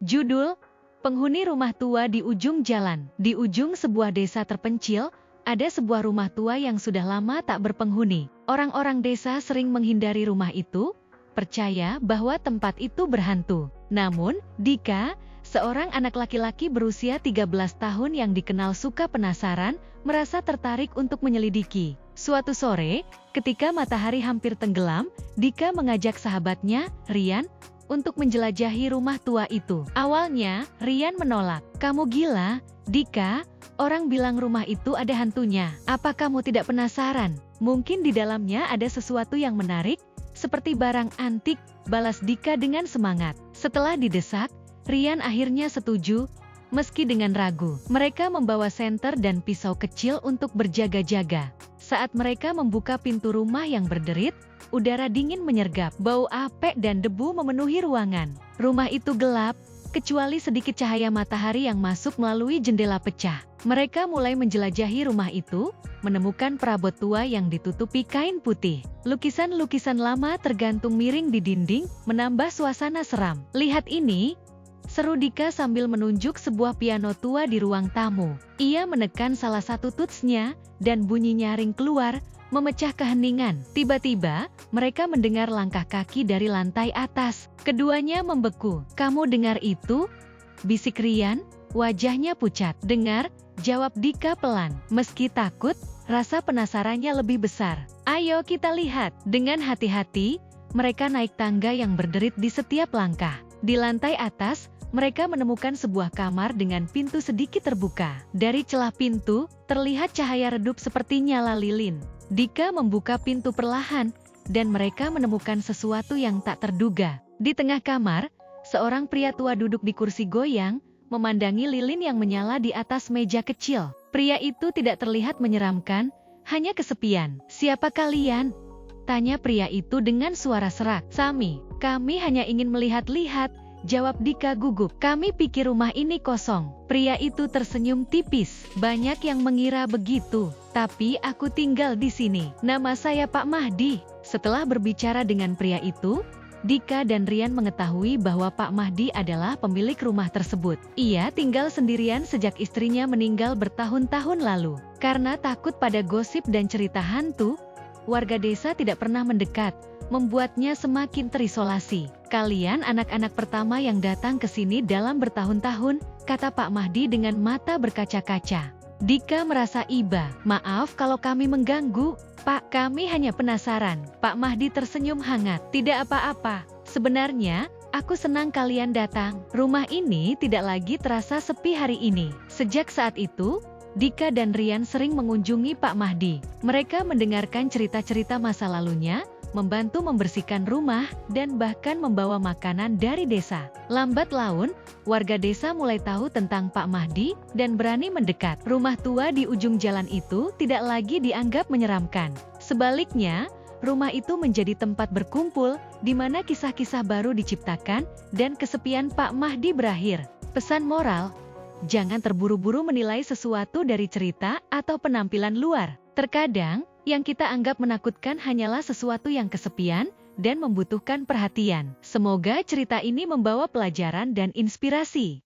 Judul, Penghuni Rumah Tua di Ujung Jalan. Di ujung sebuah desa terpencil, ada sebuah rumah tua yang sudah lama tak berpenghuni. Orang-orang desa sering menghindari rumah itu, percaya bahwa tempat itu berhantu. Namun, Dika, seorang anak laki-laki berusia 13 tahun yang dikenal suka penasaran, merasa tertarik untuk menyelidiki. Suatu sore, ketika matahari hampir tenggelam, Dika mengajak sahabatnya, Rian, untuk menjelajahi rumah tua itu. Awalnya, Rian menolak. "Kamu gila, Dika, orang bilang rumah itu ada hantunya. Apa kamu tidak penasaran? Mungkin di dalamnya ada sesuatu yang menarik, seperti barang antik," balas Dika dengan semangat. Setelah didesak, Rian akhirnya setuju, meski dengan ragu. Mereka membawa senter dan pisau kecil untuk berjaga-jaga. Saat mereka membuka pintu rumah yang berderit, udara dingin menyergap, bau apek dan debu memenuhi ruangan. Rumah itu gelap, kecuali sedikit cahaya matahari yang masuk melalui jendela pecah. Mereka mulai menjelajahi rumah itu, menemukan perabot tua yang ditutupi kain putih. Lukisan-lukisan lama tergantung miring di dinding, menambah suasana seram. "Lihat ini!" seru Dika sambil menunjuk sebuah piano tua di ruang tamu. Ia menekan salah satu tutsnya, dan bunyi nyaring keluar, memecah keheningan. Tiba-tiba, mereka mendengar langkah kaki dari lantai atas. Keduanya membeku. "Kamu dengar itu?" bisik Rian, wajahnya pucat. "Dengar," jawab Dika pelan. Meski takut, rasa penasarannya lebih besar. "Ayo kita lihat." Dengan hati-hati, mereka naik tangga yang berderit di setiap langkah. Di lantai atas, mereka menemukan sebuah kamar dengan pintu sedikit terbuka. Dari celah pintu, terlihat cahaya redup seperti nyala lilin. Dika membuka pintu perlahan, dan mereka menemukan sesuatu yang tak terduga. Di tengah kamar, seorang pria tua duduk di kursi goyang, memandangi lilin yang menyala di atas meja kecil. Pria itu tidak terlihat menyeramkan, hanya kesepian. "Siapa kalian?" tanya pria itu dengan suara serak. "Sami, kami hanya ingin melihat-lihat," jawab Dika gugup. "Kami pikir rumah ini kosong." Pria itu tersenyum tipis. "Banyak yang mengira begitu, tapi aku tinggal di sini. Nama saya Pak Mahdi." Setelah berbicara dengan pria itu, Dika dan Rian mengetahui bahwa Pak Mahdi adalah pemilik rumah tersebut. Ia tinggal sendirian sejak istrinya meninggal bertahun-tahun lalu. Karena takut pada gosip dan cerita hantu, warga desa tidak pernah mendekat, membuatnya semakin terisolasi. "Kalian anak-anak pertama yang datang ke sini dalam bertahun-tahun," kata Pak Mahdi dengan mata berkaca-kaca. Dika merasa iba. "Maaf kalau kami mengganggu, Pak, kami hanya penasaran." Pak Mahdi tersenyum hangat. "Tidak apa-apa. Sebenarnya, aku senang kalian datang. Rumah ini tidak lagi terasa sepi hari ini." Sejak saat itu, Dika dan Rian sering mengunjungi Pak Mahdi. Mereka mendengarkan cerita-cerita masa lalunya, membantu membersihkan rumah, dan bahkan membawa makanan dari desa. Lambat laun, warga desa mulai tahu tentang Pak Mahdi, dan berani mendekat. Rumah tua di ujung jalan itu tidak lagi dianggap menyeramkan. Sebaliknya, rumah itu menjadi tempat berkumpul, di mana kisah-kisah baru diciptakan, dan kesepian Pak Mahdi berakhir. Pesan moral: jangan terburu-buru menilai sesuatu dari cerita atau penampilan luar. Terkadang, yang kita anggap menakutkan hanyalah sesuatu yang kesepian dan membutuhkan perhatian. Semoga cerita ini membawa pelajaran dan inspirasi.